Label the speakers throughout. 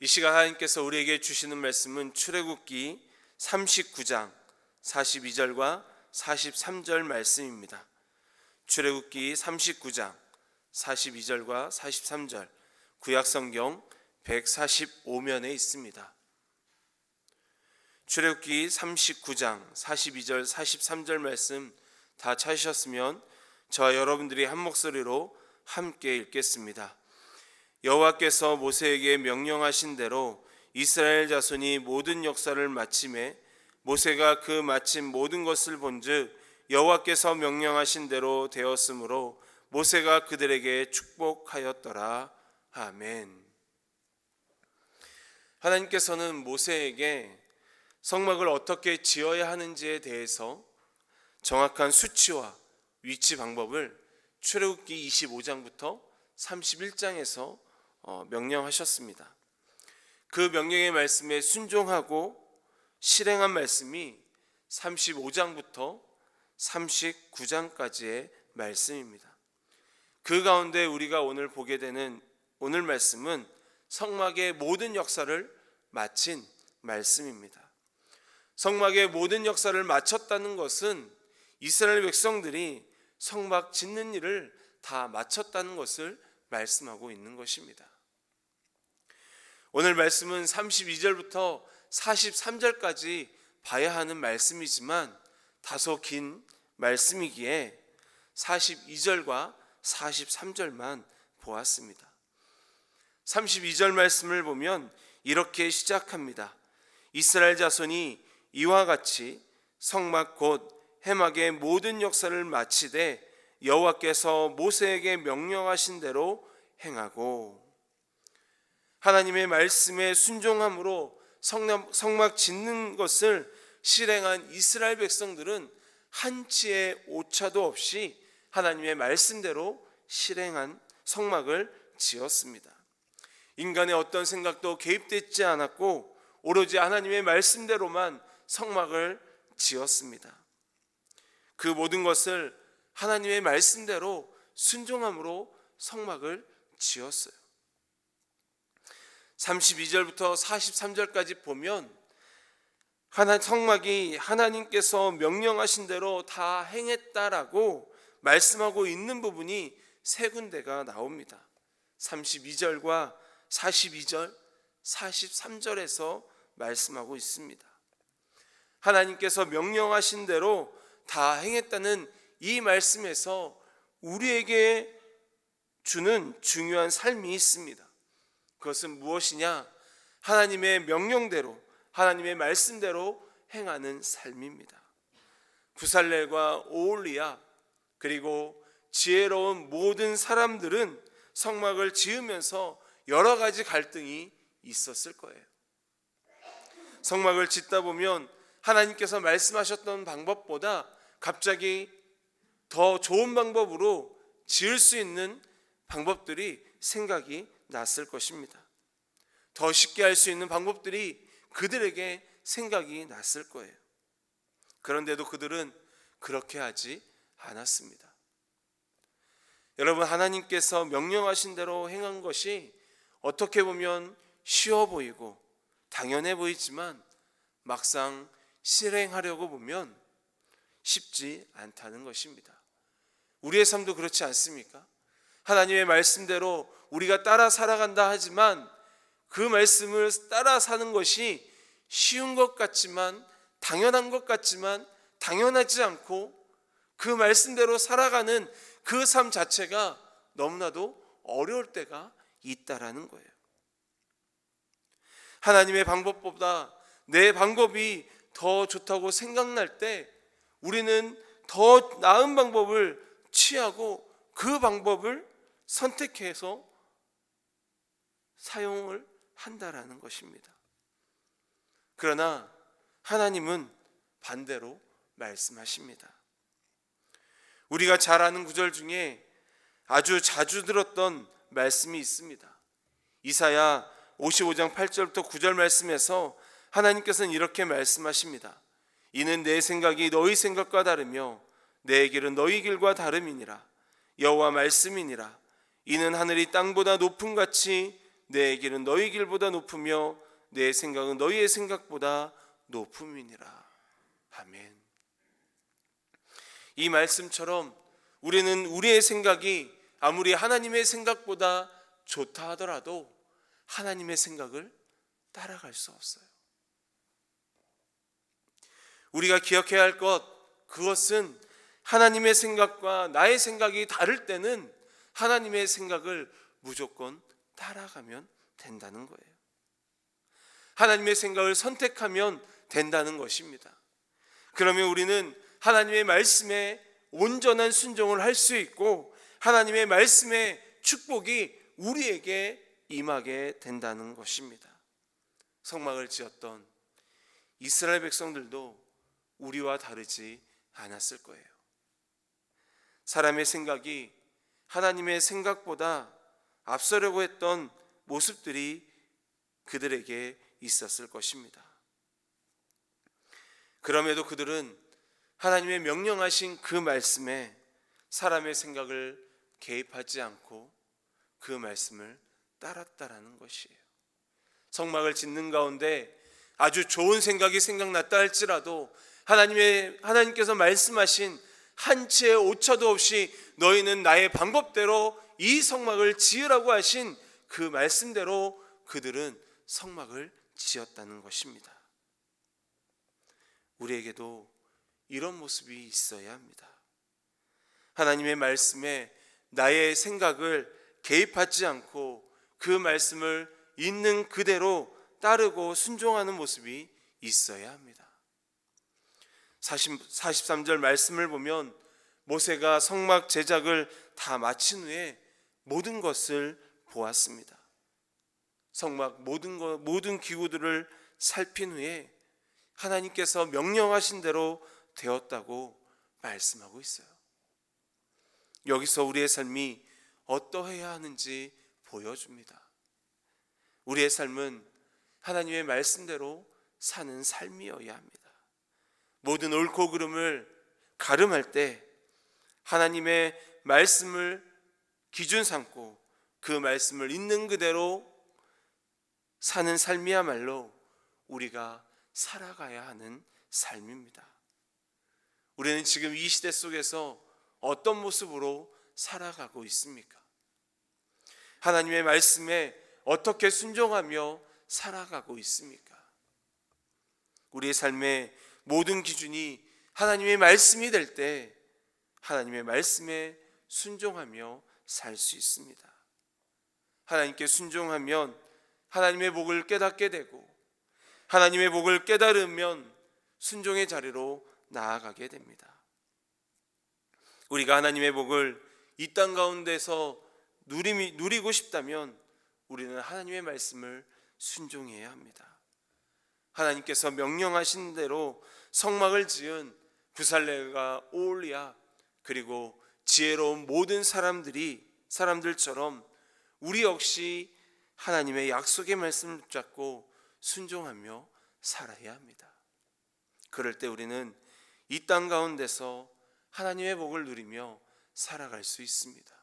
Speaker 1: 이 시간 하나님께서 우리에게 주시는 말씀은 출애굽기 39장 42절과 43절 말씀입니다. 출애굽기 39장 42절과 43절 구약성경 145면에 있습니다. 출애굽기 39장 42절 43절 말씀 다 찾으셨으면 저와 여러분들이 한 목소리로 함께 읽겠습니다. 여호와께서 모세에게 명령하신 대로 이스라엘 자손이 모든 역사를 마치매 모세가 그 마친 모든 것을 본즉 여호와께서 명령하신 대로 되었으므로 모세가 그들에게 축복하였더라. 아멘. 하나님께서는 모세에게 성막을 어떻게 지어야 하는지에 대해서 정확한 수치와 위치 방법을 출애굽기 25장부터 31장에서 명령하셨습니다. 그 명령의 말씀에 순종하고 실행한 말씀이 35장부터 39장까지의 말씀입니다. 그 가운데 우리가 오늘 보게 되는 오늘 말씀은 성막의 모든 역사를 마친 말씀입니다. 성막의 모든 역사를 마쳤다는 것은 이스라엘 백성들이 성막 짓는 일을 다 마쳤다는 것을 말씀하고 있는 것입니다. 오늘 말씀은 32절부터 43절까지 봐야 하는 말씀이지만 다소 긴 말씀이기에 42절과 43절만 보았습니다. 32절 말씀을 보면 이렇게 시작합니다. 이스라엘 자손이 이와 같이 성막 곧 회막의 모든 역사를 마치되 여호와께서 모세에게 명령하신 대로 행하고, 하나님의 말씀에 순종함으로 성막 짓는 것을 실행한 이스라엘 백성들은 한치의 오차도 없이 하나님의 말씀대로 실행한 성막을 지었습니다. 인간의 어떤 생각도 개입되지 않았고 오로지 하나님의 말씀대로만 성막을 지었습니다. 그 모든 것을 하나님의 말씀대로 순종함으로 성막을 지었어요. 32절부터 43절까지 보면 성막이 하나님께서 명령하신 대로 다 행했다라고 말씀하고 있는 부분이 세 군데가 나옵니다. 32절과 42절, 43절에서 말씀하고 있습니다. 하나님께서 명령하신 대로 다 행했다는 이 말씀에서 우리에게 주는 중요한 삶이 있습니다. 그것은 무엇이냐? 하나님의 명령대로, 하나님의 말씀대로 행하는 삶입니다. 부살렐과 오홀리압 그리고 지혜로운 모든 사람들은 성막을 지으면서 여러 가지 갈등이 있었을 거예요. 성막을 짓다 보면 하나님께서 말씀하셨던 방법보다 갑자기 더 좋은 방법으로 지을 수 있는 방법들이 생각이 났을 것입니다. 더 쉽게 할 수 있는 방법들이 그들에게 생각이 났을 거예요. 그런데도 그들은 그렇게 하지 않았습니다. 여러분, 하나님께서 명령하신 대로 행한 것이 어떻게 보면 쉬워 보이고 당연해 보이지만 막상 실행하려고 보면 쉽지 않다는 것입니다. 우리의 삶도 그렇지 않습니까? 하나님의 말씀대로 우리가 따라 살아간다 하지만 그 말씀을 따라 사는 것이 쉬운 것 같지만, 당연한 것 같지만 당연하지 않고 그 말씀대로 살아가는 그 삶 자체가 너무나도 어려울 때가 있다라는 거예요. 하나님의 방법보다 내 방법이 더 좋다고 생각날 때 우리는 더 나은 방법을 취하고 그 방법을 선택해서 사용을 한다라는 것입니다. 그러나 하나님은 반대로 말씀하십니다. 우리가 잘 아는 구절 중에 아주 자주 들었던 말씀이 있습니다. 이사야 55장 8절부터 9절 말씀에서 하나님께서는 이렇게 말씀하십니다. 이는 내 생각이 너희 생각과 다르며 내 길은 너희 길과 다름이니라. 여호와 말씀이니라. 이는 하늘이 땅보다 높음같이 내 길은 너희 길보다 높으며 내 생각은 너희의 생각보다 높음이니라. 아멘. 이 말씀처럼 우리는 우리의 생각이 아무리 하나님의 생각보다 좋다 하더라도 하나님의 생각을 따라갈 수 없어요. 우리가 기억해야 할 그것은 하나님의 생각과 나의 생각이 다를 때는 하나님의 생각을 무조건 따라가면 된다는 거예요. 하나님의 생각을 선택하면 된다는 것입니다. 그러면 우리는 하나님의 말씀에 온전한 순종을 할 수 있고 하나님의 말씀의 축복이 우리에게 임하게 된다는 것입니다. 성막을 지었던 이스라엘 백성들도 우리와 다르지 않았을 거예요. 사람의 생각이 하나님의 생각보다 앞서려고 했던 모습들이 그들에게 있었을 것입니다. 그럼에도 그들은 하나님의 명령하신 그 말씀에 사람의 생각을 개입하지 않고 그 말씀을 따랐다라는 것이에요. 성막을 짓는 가운데 아주 좋은 생각이 생각났다 할지라도 하나님께서 말씀하신 한 채의 오차도 없이 너희는 나의 방법대로 이 성막을 지으라고 하신 그 말씀대로 그들은 성막을 지었다는 것입니다. 우리에게도 이런 모습이 있어야 합니다. 하나님의 말씀에 나의 생각을 개입하지 않고 그 말씀을 있는 그대로 따르고 순종하는 모습이 있어야 합니다. 43절 말씀을 보면 모세가 성막 제작을 다 마친 후에 모든 것을 보았습니다. 성막 모든 기구들을 살핀 후에 하나님께서 명령하신 대로 되었다고 말씀하고 있어요. 여기서 우리의 삶이 어떠해야 하는지 보여줍니다. 우리의 삶은 하나님의 말씀대로 사는 삶이어야 합니다. 모든 옳고 그름을 가름할 때 하나님의 말씀을 기준 삼고 그 말씀을 있는 그대로 사는 삶이야말로 우리가 살아가야 하는 삶입니다. 우리는 지금 이 시대 속에서 어떤 모습으로 살아가고 있습니까? 하나님의 말씀에 어떻게 순종하며 살아가고 있습니까? 우리의 삶의 모든 기준이 하나님의 말씀이 될 때 하나님의 말씀에 순종하며 살 수 있습니다. 하나님께 순종하면 하나님의 복을 깨닫게 되고 하나님의 복을 깨달으면 순종의 자리로 나아가게 됩니다. 우리가 하나님의 복을 이 땅 가운데서 누리고 싶다면 우리는 하나님의 말씀을 순종해야 합니다. 하나님께서 명령하신 대로 성막을 지은 부살렐과 오홀리압 그리고 지혜로운 모든 사람들처럼 우리 역시 하나님의 약속의 말씀을 붙잡고 순종하며 살아야 합니다. 그럴 때 우리는 이 땅 가운데서 하나님의 복을 누리며 살아갈 수 있습니다.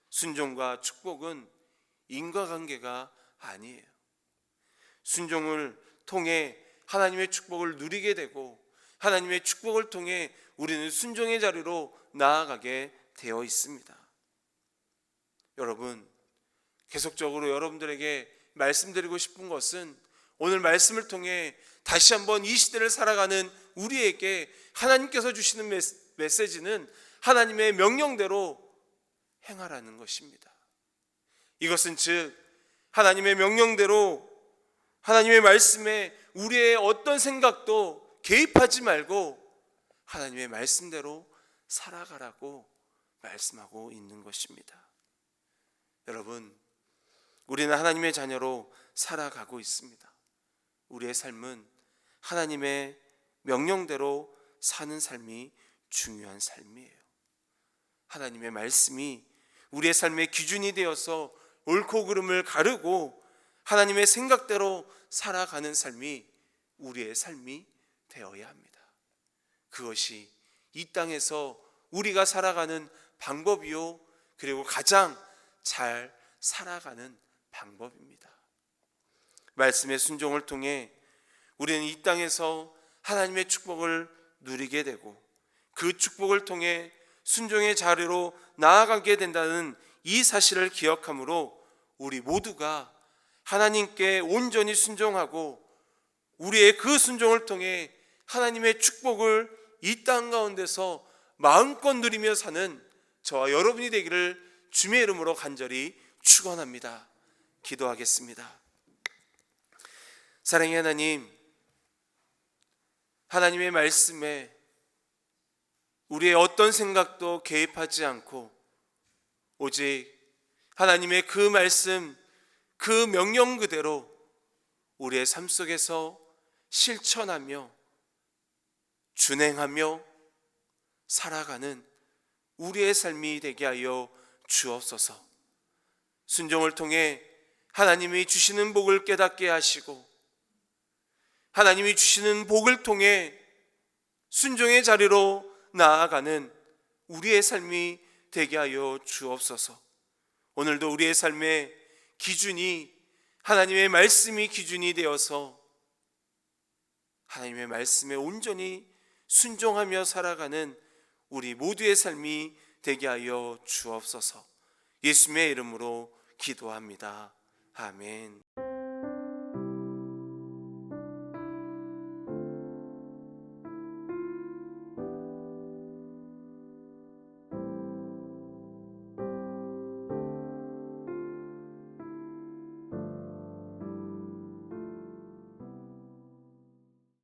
Speaker 1: 순종과 축복은 인과관계가 아니에요. 순종을 통해 하나님의 축복을 누리게 되고 하나님의 축복을 통해 우리는 순종의 자리로 나아가게 되어 있습니다. 여러분, 계속적으로 여러분들에게 말씀드리고 싶은 것은 오늘 말씀을 통해 다시 한번 이 시대를 살아가는 우리에게 하나님께서 주시는 메시지는 하나님의 명령대로 행하라는 것입니다. 이것은 즉 하나님의 명령대로 하나님의 말씀에 우리의 어떤 생각도 개입하지 말고 하나님의 말씀대로 살아가라고 말씀하고 있는 것입니다. 여러분, 우리는 하나님의 자녀로 살아가고 있습니다. 우리의 삶은 하나님의 명령대로 사는 삶이 중요한 삶이에요. 하나님의 말씀이 우리의 삶의 기준이 되어서 옳고 그름을 가르고 하나님의 생각대로 살아가는 삶이 우리의 삶이 되어야 합니다. 그것이 이 땅에서 우리가 살아가는 방법이요 그리고 가장 잘 살아가는 방법입니다. 말씀의 순종을 통해 우리는 이 땅에서 하나님의 축복을 누리게 되고 그 축복을 통해 순종의 자리로 나아가게 된다는 이 사실을 기억함으로 우리 모두가 하나님께 온전히 순종하고 우리의 그 순종을 통해 하나님의 축복을 이 땅 가운데서 마음껏 누리며 사는 저와 여러분이 되기를 주님의 이름으로 간절히 축원합니다. 기도하겠습니다. 사랑의 하나님, 하나님의 말씀에 우리의 어떤 생각도 개입하지 않고 오직 하나님의 그 말씀, 그 명령 그대로 우리의 삶 속에서 실천하며 준행하며 살아가는 우리의 삶이 되게 하여 주옵소서. 순종을 통해 하나님이 주시는 복을 깨닫게 하시고 하나님이 주시는 복을 통해 순종의 자리로 나아가는 우리의 삶이 되게 하여 주옵소서. 오늘도 우리의 삶의 기준이 하나님의 말씀이 기준이 되어서 하나님의 말씀에 온전히 순종하며 살아가는 우리 모두의 삶이 되게 하여 주옵소서. 예수님의 이름으로 기도합니다. 아멘.